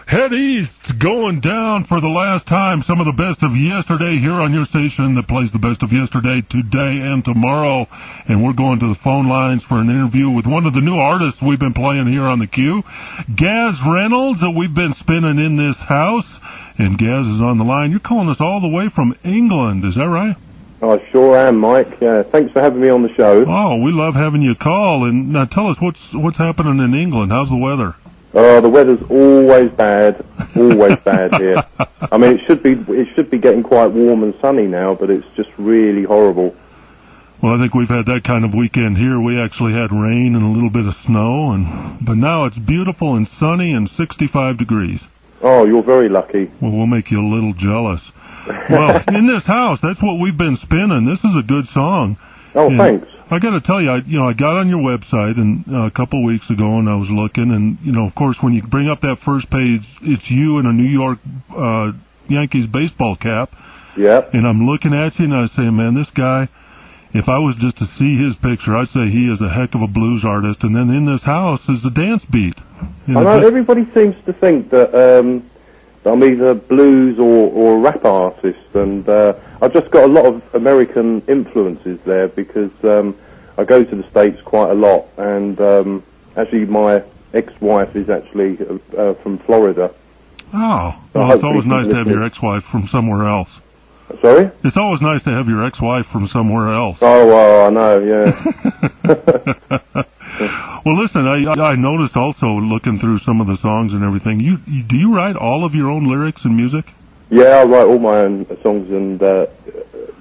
Head east, going down for the last time. Some of the best of yesterday here on your station that plays the best of yesterday, today, and tomorrow. And we're going to the phone lines for an interview with one of the new artists we've been playing here on the Q, Gaz Reynolds, that we've been spinning in this house. And Gaz is on the line. You're calling us all the way from England, is that right? I sure am, Mike. Thanks for having me on the show. Oh, we love having you call. And now tell us what's happening in England. How's the weather? The weather's always bad here. I mean, it should be getting quite warm and sunny now, but it's just really horrible. Well, I think we've had that kind of weekend here. We actually had rain and a little bit of snow, but now it's beautiful and sunny and 65 degrees. Oh, you're very lucky. Well, we'll make you a little jealous. Well, in this house, that's what we've been spinning. This is a good song. Oh, and thanks. I got to tell you, I got on your website and a couple of weeks ago, and I was looking, and of course, when you bring up that first page, it's you in a New York Yankees baseball cap. Yeah. And I'm looking at you, and I say, man, this guy, if I was just to see his picture, I'd say he is a heck of a blues artist. And then in this house is the dance beat. I know everybody seems to think that I'm either blues or a rap artist, and I've just got a lot of American influences there because I go to the States quite a lot, and actually my ex-wife is actually from Florida. Oh, well, it's always nice to have your ex-wife from somewhere else. Sorry? It's always nice to have your ex-wife from somewhere else. Oh, well, I know, yeah. Well, listen, I noticed also looking through some of the songs and everything, do you write all of your own lyrics and music? Yeah, I write all my own songs and the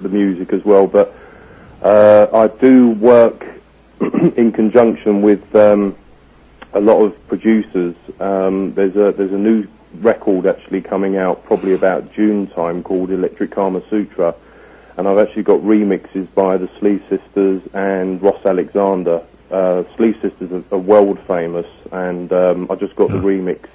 music as well, but I do work in conjunction with a lot of producers. There's a new record actually coming out probably about June time called Electric Kama Sutra, and I've actually got remixes by the Slee Sisters and Ross Alexander. Slee Sisters are world famous, and I just got the remix,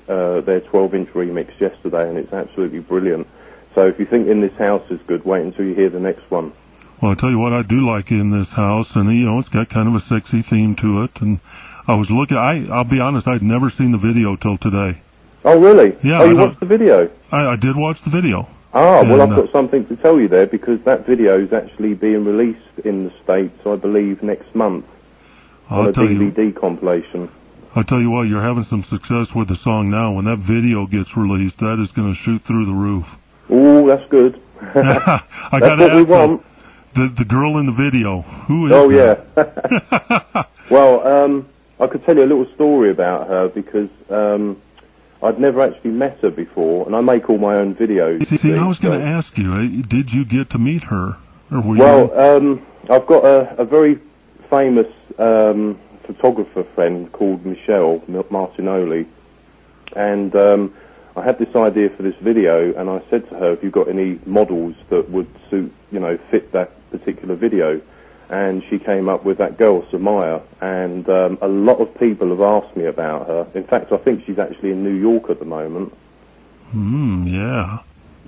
their 12-inch remix yesterday, and it's absolutely brilliant. So if you think In This House is good, wait until you hear the next one. Well, I'll tell you what, I do like In This House, and it's got kind of a sexy theme to it, and I was looking, I'll be honest, I'd never seen the video till today. Oh, really? Yeah. Oh, you watched the video? I did watch the video. Ah, well, I've got something to tell you there, because that video is actually being released in the States, I believe, next month. On a DVD compilation. I'll tell you what, you're having some success with the song now. When that video gets released, that is going to shoot through the roof. Ooh, that's good. I got to ask the girl in the video. Who is that? Yeah. Well, I could tell you a little story about her because I'd never actually met her before, and I make all my own videos. See, I was going to ask you, did you get to meet her? Or were you... I've got a very famous photographer friend called Michelle Martinoli, and I had this idea for this video, and I said to her, have you got any models that would suit, fit that particular video? And she came up with that girl, Samaya, and a lot of people have asked me about her. In fact, I think she's actually in New York at the moment. Yeah.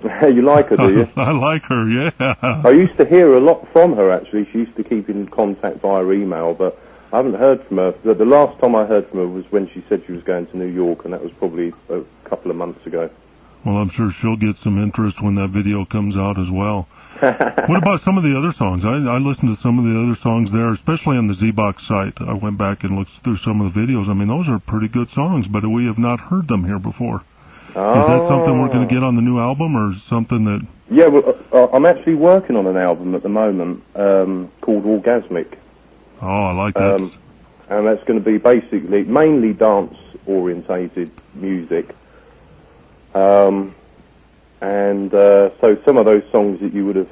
You like her, do you? I like her, yeah. I used to hear a lot from her, actually. She used to keep in contact via email, but I haven't heard from her. The last time I heard from her was when she said she was going to New York, and that was probably a couple of months ago. Well, I'm sure she'll get some interest when that video comes out as well. What about some of the other songs? I listened to some of the other songs there, especially on the Z-Box site. I went back and looked through some of the videos. I mean, those are pretty good songs, but we have not heard them here before. Oh. Is that something we're going to get on the new album, or something that... Yeah, well, I'm actually working on an album at the moment called Orgasmic. Oh, I like that. And that's going to be basically mainly dance-orientated music. So some of those songs that you would have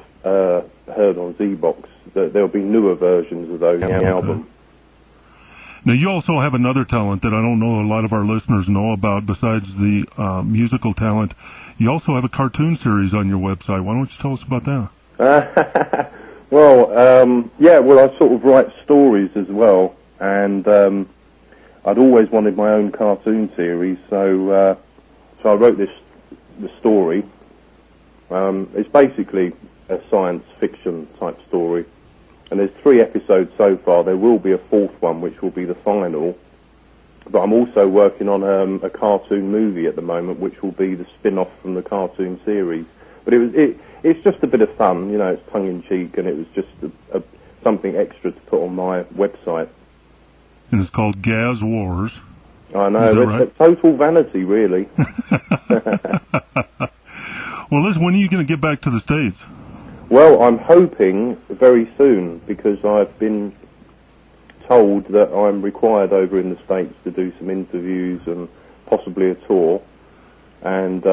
heard on Z-Box, there'll be newer versions of those in the album. Now, you also have another talent that I don't know a lot of our listeners know about besides the musical talent. You also have a cartoon series on your website. Why don't you tell us about that? Well, I sort of write stories as well, and I'd always wanted my own cartoon series, so I wrote the story. It's basically a science fiction type story. And there's 3 episodes so far. There will be a 4th one, which will be the final. but I'm also working on a cartoon movie at the moment, which will be the spin-off from the cartoon series. But it's just a bit of fun, you know. It's tongue-in-cheek, and it was just something extra to put on my website. And it's called Gaz Wars. I know, it's total vanity, really. Well, listen, when are you going to get back to the States? Well, I'm hoping very soon, because I've been told that I'm required over in the States to do some interviews and possibly a tour, and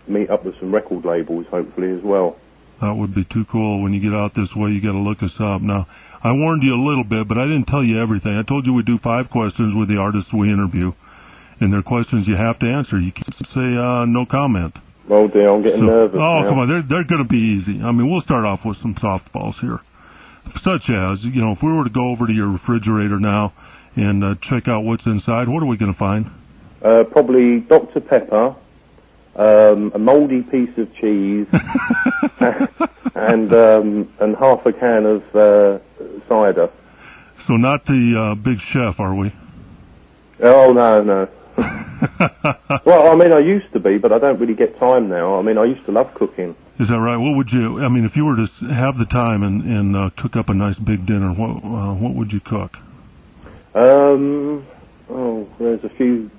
meet up with some record labels, hopefully, as well. That would be too cool. When you get out this way, you got to look us up. Now, I warned you a little bit, but I didn't tell you everything. I told you we'd do 5 questions with the artists we interview, and they're questions you have to answer. You can't say no comment. Oh dear, I'm getting nervous Oh, now. come on, they're going to be easy. I mean, we'll start off with some softballs here, such as, you know, if we were to go over to your refrigerator now and check out what's inside, what are we going to find? Probably Dr. Pepper, a mouldy piece of cheese, and half a can of cider. So not the Big Chef, are we? Oh, no. Well, I mean, I used to be, but I don't really get time now. I mean, I used to love cooking. Is that right? What would you, I mean, if you were to have the time and cook up a nice big dinner, what would you cook? There's a few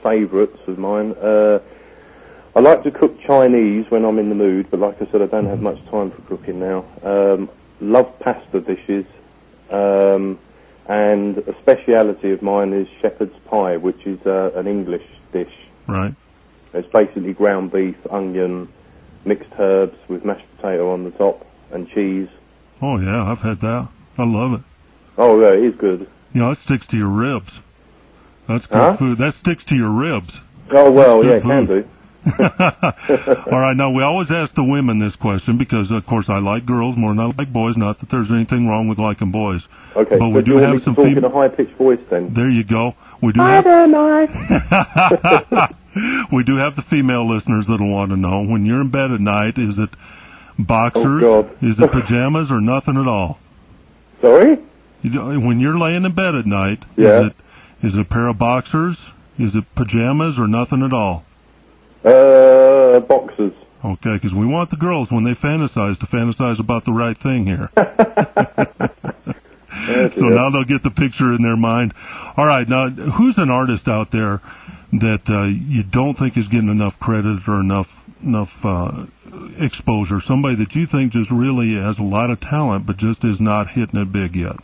favourites of mine. I like to cook Chinese when I'm in the mood, but like I said, I don't have much time for cooking now. Love pasta dishes, and a speciality of mine is shepherd's pie, which is an English dish. Right. It's basically ground beef, onion, mixed herbs with mashed potato on the top, and cheese. Oh, yeah, I've had that. I love it. Oh, yeah, it is good. You know, it sticks to your ribs. That's good food. That sticks to your ribs. Oh, well, yeah, it can do. All right, now we always ask the women this question because, of course, I like girls more than I like boys. Not that there's anything wrong with liking boys. Okay, but so we do have some talk in a high-pitched voice then. There you go. We do we do have the female listeners that'll want to know, when you're in bed at night, is it boxers, is it pajamas, or nothing at all? Sorry? When you're laying in bed at night, yeah. is it a pair of boxers, is it pajamas, or nothing at all? Boxers. Okay, because we want the girls, when they fantasize, to fantasize about the right thing here. So now they'll get the picture in their mind. All right, now, who's an artist out there that you don't think is getting enough credit or enough exposure? Somebody that you think just really has a lot of talent, but just is not hitting it big yet?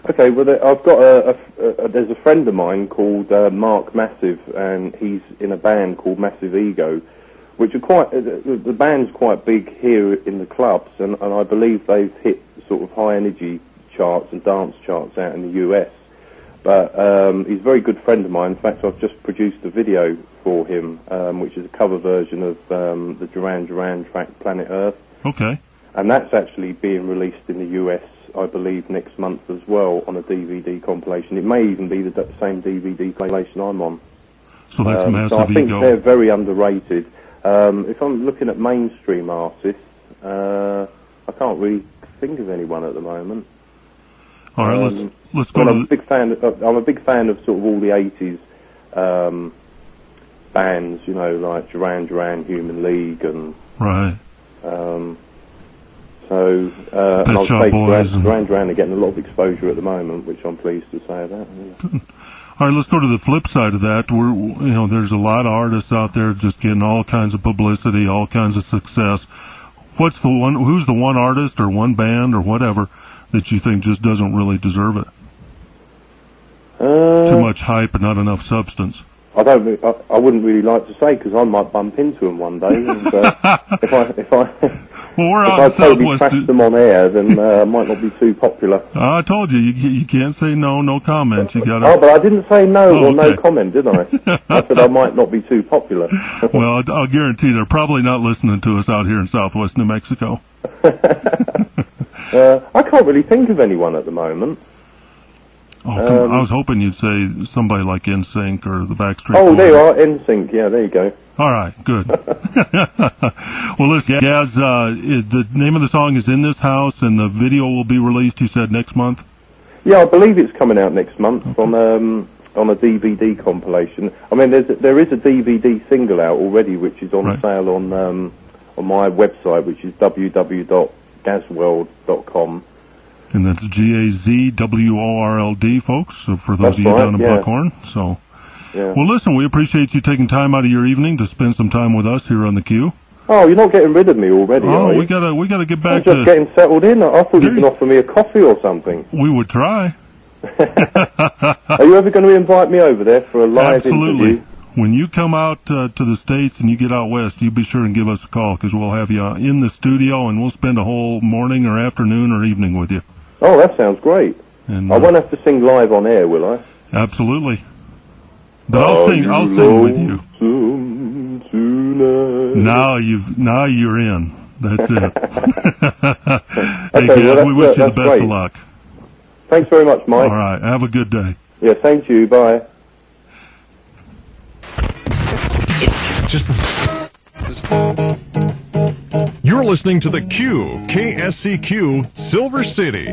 Okay, well, I've got there's a friend of mine called Mark Massive, and he's in a band called Massive Ego, which are quite, the band's quite big here in the clubs, and I believe they've hit sort of high energy charts and dance charts out in the US. But he's a very good friend of mine. In fact, I've just produced a video for him, which is a cover version of the Duran Duran track Planet Earth. Okay. And that's actually being released in the US, I believe, next month as well on a DVD compilation. It may even be the same DVD compilation I'm on. So that's Massive So I think Ego. they're very underrated. If I'm looking at mainstream artists, I can't really think of anyone at the moment. All right, let's go. Well, I'm a big fan of sort of all the '80s bands, you know, like Duran Duran, Human League, and right. So and I'll say Duran Duran are getting a lot of exposure at the moment, which I'm pleased to say about. Yeah. All right, let's go to the flip side of that. There's a lot of artists out there just getting all kinds of publicity, all kinds of success. Who's the one artist or one band or whatever that you think just doesn't really deserve it? Too much hype and not enough substance. I wouldn't really like to say, because I might bump into them one day. And, if I totally trash them on air, then I might not be too popular. I told you, you can't say no comment. You got. Oh, but I didn't say no comment, did I? I said I might not be too popular. Well, I'll guarantee they're probably not listening to us out here in Southwest New Mexico. I can't really think of anyone at the moment. Oh, I was hoping you'd say somebody like NSYNC or the Backstreet Boys. Oh, there you are, NSYNC. Yeah, there you go. All right, good. Well, listen, Gaz, the name of the song is In This House, and the video will be released, you said, next month? Yeah, I believe it's coming out next month from on a DVD compilation. I mean, there is a DVD single out already, which is on sale on my website, which is www.gazworld.com. And that's GAZWORLD, folks, so for those of you down in Buckhorn. So, well, listen, we appreciate you taking time out of your evening to spend some time with us here on the Q. Oh, you're not getting rid of me already, are you? we gotta get back to... I'm just getting settled in. I thought you were going to offer me a coffee or something. We would try. Are you ever going to invite me over there for a live interview? When you come out to the States and you get out west, you be sure and give us a call, because we'll have you in the studio and we'll spend a whole morning or afternoon or evening with you. Oh, that sounds great. And, I won't have to sing live on air, will I? Absolutely. But I'll sing with you. Now you're in. That's it. Hey, Gaz, we wish you the best of luck. Thanks very much, Mike. All right. Have a good day. Yeah, thank you. Bye. You're listening to the Q, KSCQ, Silver City.